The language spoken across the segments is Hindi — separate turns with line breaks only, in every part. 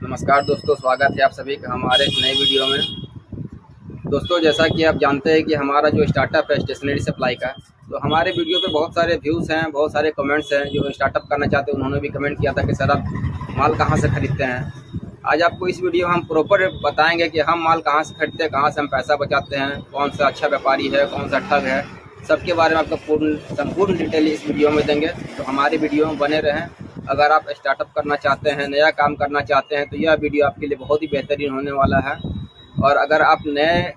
नमस्कार दोस्तों, स्वागत है आप सभी का हमारे एक नए वीडियो में। दोस्तों, जैसा कि आप जानते हैं कि हमारा जो स्टार्टअप है स्टेशनरी सप्लाई का, तो हमारे वीडियो पे बहुत सारे व्यूज़ हैं, बहुत सारे कमेंट्स हैं। जो स्टार्टअप करना चाहते हैं उन्होंने भी कमेंट किया था कि सर आप माल कहाँ से खरीदते हैं। आज आपको इस वीडियो में हम प्रॉपर बताएंगे कि हम माल कहाँ से खरीदते हैं, कहाँ से हम पैसा बचाते हैं, कौन सा अच्छा व्यापारी है, कौन सा ठग है, सबके बारे में आपको संपूर्ण डिटेल इस वीडियो में देंगे। तो हमारे वीडियो में बने रहें। अगर आप स्टार्टअप करना चाहते हैं, नया काम करना चाहते हैं, तो यह वीडियो आपके लिए बहुत ही बेहतरीन होने वाला है। और अगर आप नए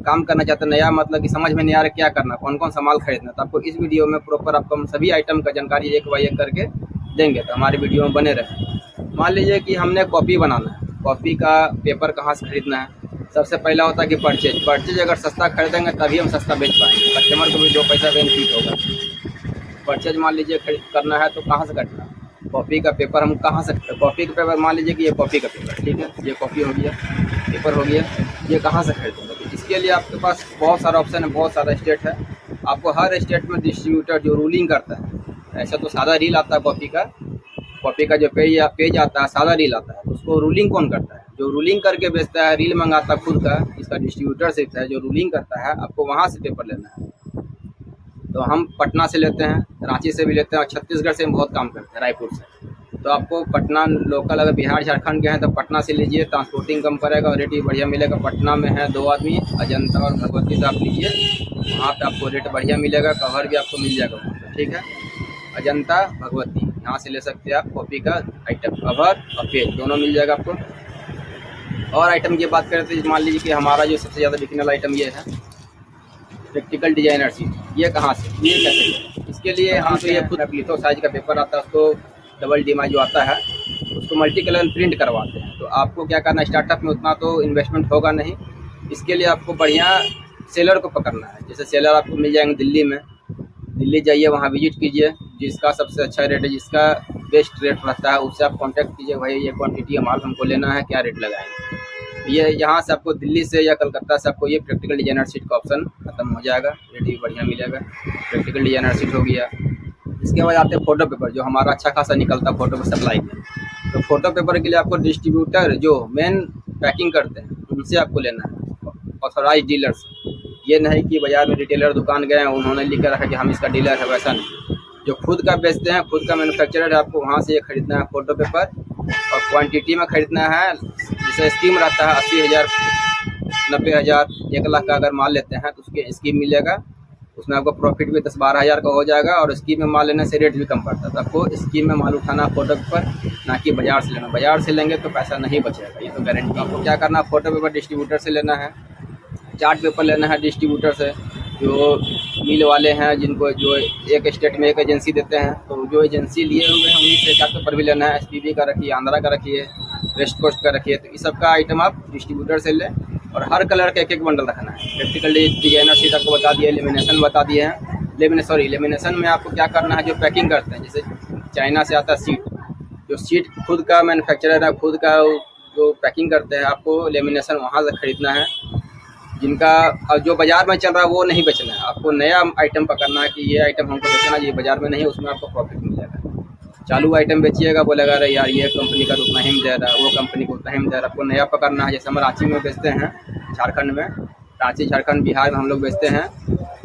काम करना चाहते हैं, नया मतलब कि समझ में नहीं आ रहा क्या करना, कौन कौन सा माल खरीदना, तो आपको इस वीडियो में प्रॉपर आपको हम सभी आइटम का जानकारी एक बाय एक करके देंगे। तो हमारे वीडियो में बने रहें। मान लीजिए कि हमने कॉपी बनाना है, कॉपी का पेपर कहाँ से खरीदना है। सबसे पहला होता है कि परचेज अगर सस्ता खरीदेंगे तभी हम सस्ता बेच पाएंगे, कस्टमर को भी 2 पैसा बेनिफिट होगा। परचेज मान लीजिए करना है तो कहाँ से करना है। कॉपी का पेपर हम कहाँ से, कॉपी का पेपर मान लीजिए कि ये कॉपी का पेपर, ठीक है, ये कॉपी हो गया, पेपर हो गया, ये कहाँ से खरीदेंगे। तो इसके लिए आपके पास बहुत सारा ऑप्शन है, बहुत सारा स्टेट है। आपको हर स्टेट में डिस्ट्रीब्यूटर जो रूलिंग करता है, ऐसा तो सादा रील आता है कॉपी का जो पेज आता है, सादा रील आता है, उसको रूलिंग कौन करता है? जो रूलिंग करके बेचता है, रील मंगाता है खुद का, इसका डिस्ट्रीब्यूटर सिर्फ है जो रूलिंग करता है। आपको वहाँ से पेपर लेना है। तो हम पटना से लेते हैं, रांची से भी लेते हैं, और छत्तीसगढ़ से हम बहुत काम करते हैं, रायपुर से। तो आपको पटना लोकल, अगर बिहार झारखंड के हैं तो पटना से लीजिए, ट्रांसपोर्टिंग कम पड़ेगा और रेट भी बढ़िया मिलेगा। पटना में है 2 आदमी, अजंता और भगवती से आप लीजिए, वहाँ पे आपको रेट बढ़िया मिलेगा, कवर भी आपको मिल जाएगा वहाँ पे, ठीक है। अजंता भगवती, यहाँ से ले सकते हैं आप कॉपी का आइटम, कवर और पेज दोनों मिल जाएगा आपको। और आइटम की बात करें तो मान लीजिए कि हमारा जो सबसे ज़्यादा बिकने वाला आइटम ये है प्रैक्टिकल डिजाइनर शीट। ये कहाँ से, ये कैसे? इसके लिए हम तो ये खुद लिथो साइज का पेपर आता है, उसको डबल डीमाई जो आता है उसको मल्टी कलर में प्रिंट करवाते हैं। तो आपको क्या करना है, स्टार्टअप में उतना तो इन्वेस्टमेंट होगा नहीं। इसके लिए आपको बढ़िया सेलर को पकड़ना है। जैसे सेलर आपको मिल जाएंगे दिल्ली में, दिल्ली जाइए, वहाँ विजिट कीजिए, जिसका सबसे अच्छा रेट है, जिसका बेस्ट रेट रहता है, उससे आप कांटेक्ट कीजिए, भाई ये क्वांटिटी माल हमको लेना है, क्या रेट लगाएंगे। ये यहाँ से आपको दिल्ली से या कलकत्ता से आपको ये प्रैक्टिकल डिजाइनर शीट का ऑप्शन खत्म हो जाएगा, रेट भी बढ़िया मिलेगा। प्रैक्टिकल डिजाइनर शीट हो गया। इसके बाद आते हैं फोटो पेपर, जो हमारा अच्छा खासा निकलता है फोटो पे सप्लाई में। तो फोटो पेपर के लिए आपको डिस्ट्रीब्यूटर जो मेन पैकिंग करते हैं उनसे आपको लेना है, ऑथोराइज डीलर से। ये नहीं कि बाजार में रिटेलर दुकान गए हैं, उन्होंने लिख कर रखा कि हम इसका डीलर है, वैसा नहीं। जो खुद का बेचते हैं, खुद का मैन्युफैक्चरर है, आपको वहाँ से ये खरीदना है फोटो पेपर। और क्वांटिटी में खरीदना है, जैसे स्कीम रहता है 80,000, 90,000, 1 लाख का अगर माल लेते हैं तो उसके स्कीम मिलेगा, उसमें आपको प्रॉफिट भी 10-12 हज़ार का हो जाएगा। और स्कीम में माल लेने से रेट भी कम पड़ता है। तो आपको स्कीम में माल उठाना फोटो पेपर, ना कि बाजार से लेना। बाजार से लेंगे तो पैसा नहीं बचेगा, ये तो गारंटी। आपको क्या करना, फोटो पेपर डिस्ट्रीब्यूटर से लेना है, चार्ट पेपर लेना है डिस्ट्रीब्यूटर से, जो मिल वाले हैं, जिनको जो एक स्टेट में एक एजेंसी देते हैं। तो जो एजेंसी लिए हुए हैं उन्हीं से चार्ट पेपर भी लेना है। SPB का रखिए, आंध्रा का रखिए, वेस्ट कोस्ट का रखिए। तो इस सब का आइटम आप डिस्ट्रीब्यूटर से लें। और हर कलर का 1-1 बंडल रखना है। प्रैक्टिकल डिजाइनर शीट आपको बता दिया, लेमिनेशन बता दिए हैं। लेमिनेशन में आपको क्या करना है, जो पैकिंग करते हैं, जैसे चाइना से आता है सीट, जो सीट खुद का मैन्युफैक्चरर है, खुद का जो पैकिंग करते हैं, आपको लेमिनेशन वहाँ से खरीदना है। जिनका जो बाज़ार में चल रहा है वो नहीं बेचना है, आपको नया आइटम पकड़ना है कि ये आइटम हमको बेचना, ये बाज़ार में नहीं है, उसमें आपको प्रॉफिट मिल जाएगा। चालू आइटम बेचिएगा, बोलेगा अरे यार ये कंपनी का उतना ही दे रहा है, वो कंपनी को उतना ही दे रहा है। आपको नया पकड़ना है। जैसे हम रांची में बेचते हैं, झारखंड में, रांची झारखंड बिहार में हम लोग बेचते हैं,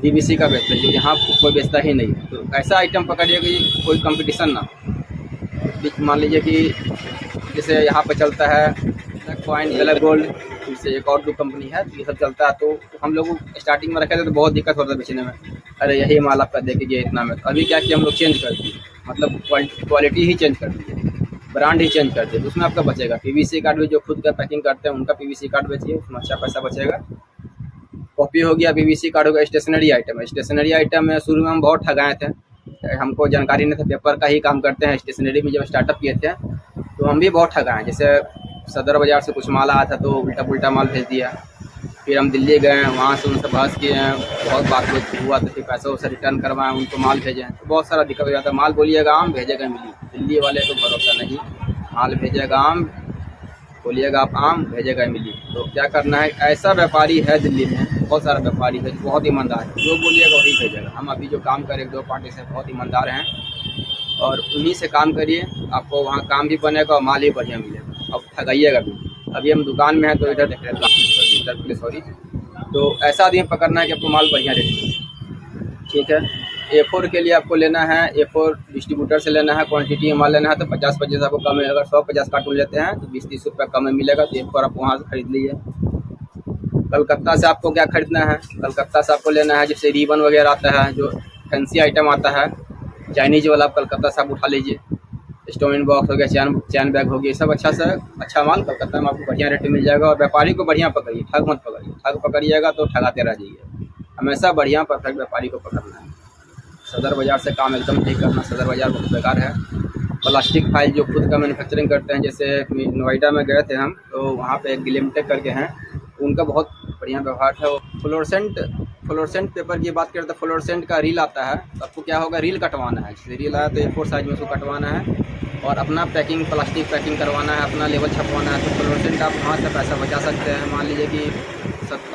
DBC का बेचते हैं, जो यहाँ कोई बेचता ही नहीं है। तो ऐसा आइटम पकड़िए कि कोई कंपटीशन ना हो। मान लीजिए कि जैसे यहाँ पर चलता है कॉइन, कलर गोल्ड, इससे एक और 2 कंपनी है, तो ये सब चलता है। तो हम लोग स्टार्टिंग में रखे थे तो बहुत दिक्कत होता है बेचने में, अरे यही माल आपका दे दीजिए इतना में। अभी क्या कि हम लोग चेंज कर दिए, मतलब क्वालिटी ही चेंज कर दिए, ब्रांड ही चेंज कर दिए, तो उसमें आपका बचेगा। PVC कार्ड भी जो खुद का पैकिंग करते हैं उनका PVC कार्ड बेचिए, उसमें अच्छा पैसा बचेगा। कॉपी हो गया, PVC कार्ड हो गया। स्टेशनरी आइटम है, स्टेशनरी आइटम में शुरू में हम बहुत ठगाए थे, हमको जानकारी नहीं था, पेपर का ही काम करते हैं। स्टेशनरी में जब स्टार्टअप किए थे तो हम भी बहुत ठगाए। जैसे सदर बाज़ार से कुछ माल आया था तो उल्टा पुल्टा माल भेज दिया। फिर हम दिल्ली गए, वहाँ से उनसे बहस किए हैं, बहुत बात हुआ, तो फिर पैसा वैसा रिटर्न करवाएं, उनको माल भेजें, तो बहुत सारा दिक्कत हो जाता है। माल बोलिएगा आम, भेजेगा इमली। दिल्ली वाले को भरोसा नहीं, माल भेजेगा आम, बोलिएगा आप आम, भेजेगा इमली। तो क्या करना है, ऐसा व्यापारी है दिल्ली में, बहुत सारा व्यापारी है बहुत ईमानदार है, जो बोलिएगा वही भेजेगा। हम अभी जो काम करें 2 पार्टी से बहुत ईमानदार हैं, और उन्हीं से काम करिए, आपको वहाँ काम भी बनेगा और माल भी बढ़िया मिलेगा। अब ठगाइएगा भी। अभी हम दुकान में हैं तो इधर देख रहे हैं, इधर पुलिस सॉरी। तो ऐसा आदमी पकड़ना है कि आपको माल बढ़िया रेट में, ठीक है। A4 के लिए आपको लेना है, A4 डिस्ट्रीब्यूटर से लेना है, क्वांटिटी में माल लेना है तो 50-50 आपको कम है। अगर 150 कार्टून लेते हैं तो 20-30 रुपये कम में मिलेगा। तो A4 आप वहाँ से खरीद लीजिए। कलकत्ता से आपको क्या खरीदना है, कलकत्ता से आपको लेना है जैसे रिबन वगैरह आता है, जो फैंसी आइटम आता है चाइनीज वाला, आप कलकत्ता से आप उठा लीजिए। स्टोन बॉक्स हो गया, चैन बैग हो गया, सब अच्छा से अच्छा माल कलकत्ता में आपको बढ़िया रेट में मिल जाएगा। और व्यापारी को बढ़िया पकड़िए, ठग मत पकड़िए। ठग पकड़िएगा तो ठगाते रह जाइए। हमेशा बढ़िया परफेक्ट व्यापारी को पकड़ना है। सदर बाज़ार से काम एकदम ठीक करना। सदर बाज़ार बहुत बेकार है। प्लास्टिक फाइल जो खुद का मैन्युफैक्चरिंग करते हैं, जैसे नोएडा में गए थे हम, तो वहाँ पे एक ग्लिमटेक करके हैं, उनका बहुत बढ़िया व्यवहार है। वो फ्लोरेसेंट पेपर की बात करें तो फ्लोरेसेंट का रील आता है, तो आपको क्या होगा, रील कटवाना है। जैसे रील आया तो A4 साइज में उसको कटवाना है और अपना पैकिंग, प्लास्टिक पैकिंग करवाना है, अपना लेवल छपवाना है। तो फ्लोरेसेंट आप वहाँ से पैसा बचा सकते हैं। मान लीजिए कि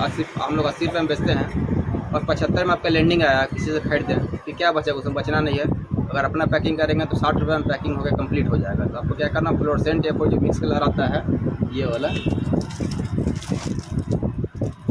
80 हम लोग 80 रुपये में बेचते हैं और 75 में आपका लैंडिंग आया, किसी से खरीद दें तो क्या बचेगा, उसमें बचना नहीं है। अगर अपना पैकिंग करेंगे तो 60 रुपये में पैकिंग होकर कंप्लीट हो जाएगा। तो आपको क्या करना, फ्लोरेसेंट A4 जो मिक्स कलर आता है ये वाला,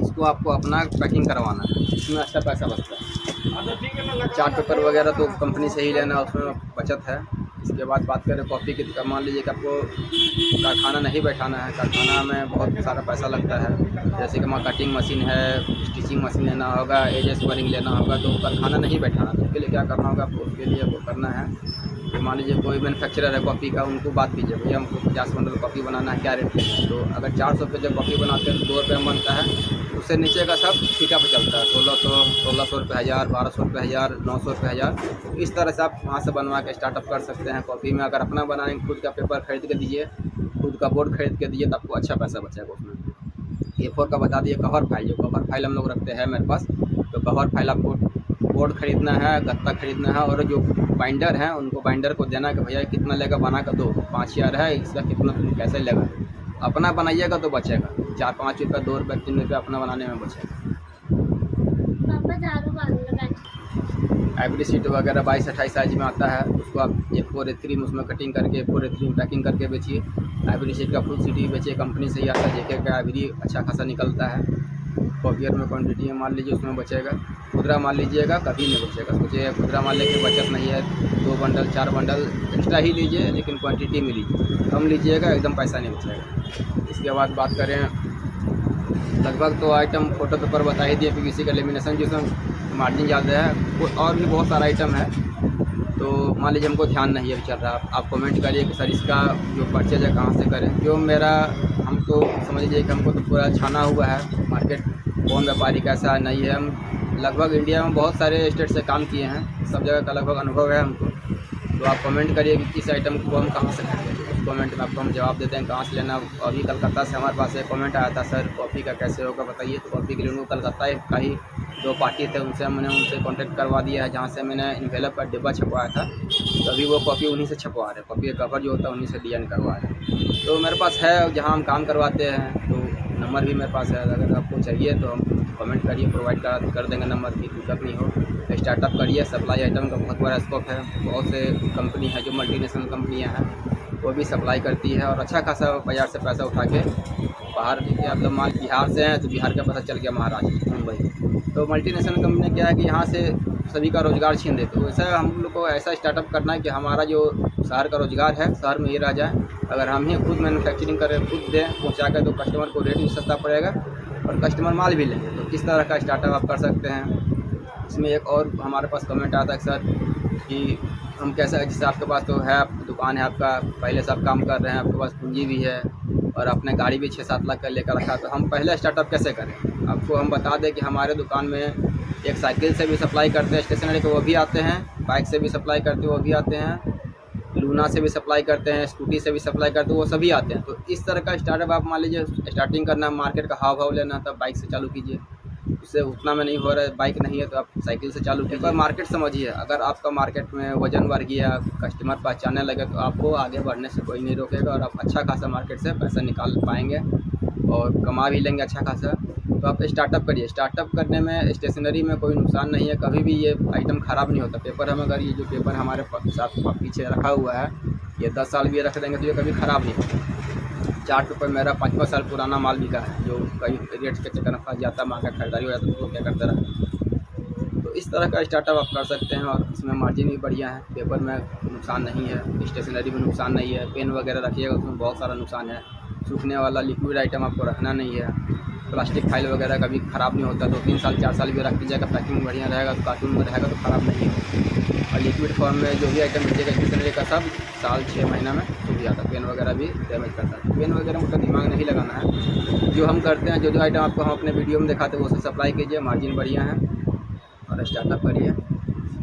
इसको आपको अपना पैकिंग करवाना है, इसमें अच्छा पैसा बचता है। चार्ट पेपर वगैरह तो कंपनी से ही लेना, उसमें बचत है। इसके बाद बात करें कॉपी की, तो मान लीजिए कि आपको कारखाना नहीं बैठाना है, कारखाना में बहुत सारा पैसा लगता है। जैसे कि कटिंग मशीन है, स्टिचिंग मशीन लेना होगा, एजेस वरिंग लेना होगा, तो कारखाना नहीं बैठाना। तो उसके लिए क्या करना होगा आपको, उसके लिए वो करना है, तो मान लीजिए कोई मैन्युफैक्चरर है कॉपी का, उनको बात कीजिए, भैया हमको 50 बंडल कॉपी बनाना है, क्या रेट है। तो अगर 400 रुपये जब कॉपी बनाते हैं तो 2 रुपये में बनता है। उससे नीचे का सब ठीका पे चलता है, 1600 रुपये 1000, 1200 रुपये 1000, 900 रुपये 1000। इस तरह से आप वहाँ से बनवा के स्टार्टअप कर सकते हैं कॉपी में। अगर अपना बनाएंगे, खुद का पेपर खरीद के दीजिए, खुद का बोर्ड खरीद के दीजिए, तो आपको अच्छा पैसा बचेगा उसमें। A4 का बता दिए, कवर फाइल, जो कवर फाइल हम लोग रखते हैं मेरे पास, तो कवर फाइल आपको बोर्ड खरीदना है, गत्ता खरीदना है, और जो बाइंडर हैं उनको बाइंडर को देना कि भैया कितना लेगा, बना कर दो, 5000 है, इसका कितना कैसे लेगा। अपना बनाइएगा तो बचेगा 4-5 रुपये, 2 रुपये 3 रुपये अपना बनाने में बचेगा। एवरी सीट वगैरह 22-28 साइज में आता है, उसको आप A4 A3 में उसमें कटिंग करके A4 A3 में पैकिंग करके बेचिए। एवरी सीट का फुल सीट बेचिए, कंपनी से ही आता है, JK का एवरी अच्छा खासा निकलता है। कॉपियर में क्वांटिटी में मान लीजिए उसमें बचेगा। खुदरा मान लीजिएगा कभी नहीं बचेगा। सोचिए खुदरा मान लेके बचत नहीं है, 2 बंडल 4 बंडल एक्स्ट्रा ही लीजिए, लेकिन क्वांटिटी में लीजिए, कम लीजिएगा एकदम पैसा नहीं बचेगा। इसके बाद बात करें, लगभग तो आइटम फोटो पेपर बता ही दिए, PVC का लेमिनेशन जिसमें मार्जिन ज़्यादा है, और भी बहुत सारा आइटम है। तो मान लीजिए हमको ध्यान नहीं है चल रहा, आप कमेंट करिए कि सर इसका जो परचेज है कहाँ से करें। जो मेरा, हमको समझ लीजिए कि हमको तो पूरा छाना हुआ है मार्केट, कौन व्यापारी कैसा नहीं है। हम लगभग इंडिया में बहुत सारे स्टेट से काम किए हैं, सब जगह का लगभग अनुभव है हमको। तो आप कमेंट करिए कि किस आइटम को हम कहाँ से खरीदें, उस कमेंट में आपको हम जवाब देते हैं कहाँ से लेना। अभी कलकत्ता से हमारे पास एक कमेंट आया था, सर कॉफ़ी का कैसे होगा बताइए। तो कॉफ़ी के लिए उनको कलकत्ता का ही 2 पार्टी थे, उनसे मैंने उनसे कॉन्टेक्ट करवा दिया है, जहाँ से मैंने इन्वेलप का डिब्बा छपवाया था। तो अभी वो कॉफ़ी उन्हीं से छपवा रहे हैं, कॉफ़ी का कवर जो होता है उन्हीं से डिजाइन करवा रहे हैं। तो मेरे पास है, जहाँ हम काम करवाते हैं, तो नंबर भी मेरे पास है, अगर आपको चाहिए तो हम कमेंट करिए, प्रोवाइड कर देंगे नंबर की, दिक्कत नहीं हो। स्टार्टअप करिए, सप्लाई आइटम का बहुत बड़ा स्कोप है। बहुत से कंपनी है जो मल्टीनेशनल कंपनियां हैं, वो भी सप्लाई करती है और अच्छा खासा बाज़ार से पैसा उठा के बाहर, आप लोग माल बिहार से हैं तो बिहार का पता चल गया महाराष्ट्र, मुंबई। तो मल्टीनेशनल कंपनी क्या है कि यहाँ से सभी का रोज़गार छीन देते। तो वैसा हम लोग को ऐसा स्टार्टअप करना है कि हमारा जो शहर का रोज़गार है शहर में ही रह जाए। अगर हम ही खुद मैन्युफैक्चरिंग करें, खुद दें पहुँचा कर, तो कस्टमर को रेट भी सस्ता पड़ेगा और कस्टमर माल भी लेंगे। तो किस तरह का स्टार्टअप आप कर सकते हैं। इसमें एक और हमारे पास कमेंट आता है सर कि हम कैसा, जैसे आपके पास तो है, दुकान है आपका, पहले से आप काम कर रहे हैं, आपके पास पूंजी भी है और अपने गाड़ी भी 6-7 लाख का लेकर रखा, तो हम पहले स्टार्टअप कैसे करें। आपको हम बता दें कि हमारे दुकान में एक साइकिल से भी सप्लाई करते हैं, स्टेशनरी के वो भी आते हैं, बाइक से भी सप्लाई करते हैं वो भी आते हैं, लूना से भी सप्लाई करते हैं, स्कूटी से भी सप्लाई करते हैं, वो सभी आते हैं। तो इस तरह का स्टार्टअप आप मान लीजिए स्टार्टिंग करना है, मार्केट का हाव भाव लेना, तब बाइक से चालू कीजिए। उससे उतना में नहीं हो रहा है, बाइक नहीं है तो आप साइकिल से चालू कीजिए। पर मार्केट समझिए, अगर आपका मार्केट में वजन बढ़ गया, कस्टमर पहचानने लगे, तो आपको आगे बढ़ने से कोई नहीं रोकेगा और आप अच्छा खासा मार्केट से पैसा निकाल पाएंगे और कमा भी लेंगे अच्छा खासा। तो आप स्टार्टअप करिए। स्टार्टअप करने में स्टेशनरी में कोई नुकसान नहीं है, कभी भी ये आइटम ख़राब नहीं होता। पेपर हम अगर ये जो पेपर हमारे साथ पीछे रखा हुआ है, ये 10 साल भी रख देंगे तो ये कभी ख़राब नहीं होता। चार्ट पेपर मेरा 5वां साल पुराना माल बिका है, जो कई रेट के चक्कर में फंस जाता है, मार्केट खरीदारी हो जाता है तो क्या करता रहा। तो इस तरह का स्टार्टअप आप कर सकते हैं और इसमें मार्जिन भी बढ़िया है, पेपर में नुकसान नहीं है, स्टेशनरी में नुकसान नहीं है, पेन वगैरह रखिएगा उसमें बहुत सारा नुकसान है, सूखने वाला लिक्विड आइटम आपको रखना नहीं है, प्लास्टिक फाइल वगैरह कभी ख़राब नहीं होता, 2-3 साल 4 साल भी रख दीजिएगा, पैकिंग बढ़िया रहेगा तो कार्टून में रहेगा तो ख़राब नहीं होगा। और लिक्विड फॉर्म में जो भी आइटम मिलेगा स्टेशनरी का सब साल 6 महीना में सूख जाता है, पेन वगैरह भी डैमेज करता है। पेन वगैरह में उतना दिमाग नहीं लगाना है, जो हम करते हैं, जो आइटम आपको हम अपने वीडियो में दिखाते हैं वो सब सप्लाई कीजिए, मार्जिन बढ़िया है और स्टार्टअप करिए।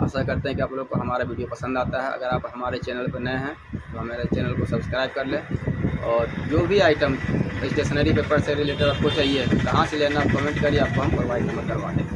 आशा करते हैं कि आप लोग को हमारा वीडियो पसंद आता है। अगर आप हमारे चैनल पर नए हैं तो हमारे चैनल को सब्सक्राइब कर लें और जो भी आइटम स्टेशनरी पेपर से रिलेटेड आपको चाहिए कहाँ से लेना आप कमेंट करिए, आपको हम प्रोवाइड करवा देंगे।